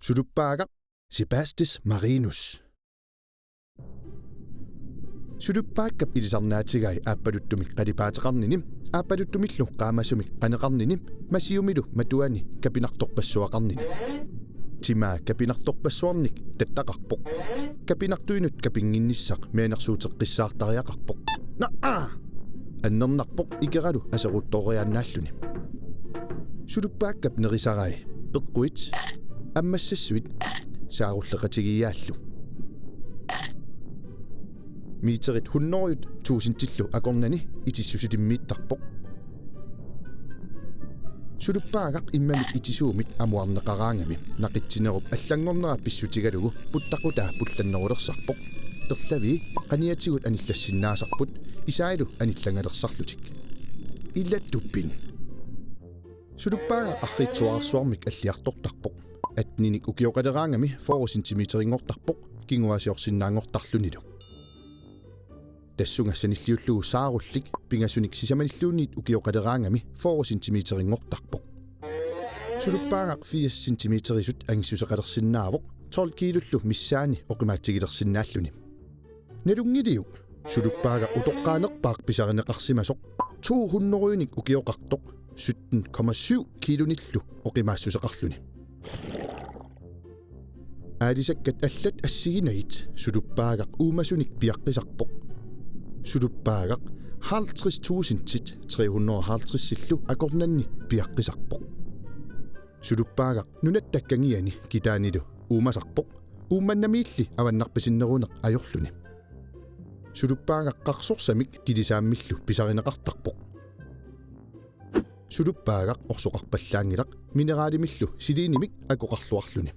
Suluppaaga Sebastis Marinus. Suluppaakkap ilisarnaatigai aappaluttumi qalipaateqarninim aappaluttумиллу qaamasumik qaneqarninim masiumilu matuani kapinartorpassuaqarnini timaa kapinartorpassuarnik tattaqarpoq kapinartuinut kapinginnissaq mianersuuteqqissaartariaqarpoq naa annernarpoq ikeralu aseruttoriannaalluni suluppaakkap nerisarai peqquit аммассассуит сааруллекатигиааллу митерит 100,000 тиллу акорнани итиссуситиммииттарпоқ сулуппаагақ иммамит итисуумит амуарнеқараангами нақитсинеруп аллангорнера писсутигалугу путтақутаа пулланнерулерсарпоқ терлави қаниатигут аниллассиннаасарпут исаилу аниллагалерсарлутик иллаттуппин сулуппаага арритсуаарсуармик аллиартортарпоқ атниник укиоқалераангами 4 сантиметерингортарпоқ кингуасиорсиннаангортарлунилу тассунгассаниллиуллугу сааруллик пингасуник сисаманиллуунниит укиоқалераангами 4 сантиметерингортарпоқ сулуппаагақ 4 сантиметерисут ангиссусеқалерсиннаавоқ 12 килуллу миссаани оқимаатсигилерсиннааллуни налунгилиу сулуппаага утоққаанерпаақ писаринеқарсимасоқ 200-ник укиоқартоқ 17,7 килуниллу оқимаассусеқарлуни аалисаккат аллат ассигинагит сулуппаагақ уумасуник пиаққисарпоқ сулуппаагақ 50,000-тит 350-силлу акорнанни пиаққисарпоқ сулуппаагақ нунаттаккангиани китаанилу уумасарпоқ уумманнамиилли аваннарпасиннерунеқ ajorluni сулуппаагақ қарсорсамик килисааммиллу писаринеқартарпоқ сулуппаагақ орсоқарпаллаангилақ минералимиллу силиинимик акоқарлуарлуни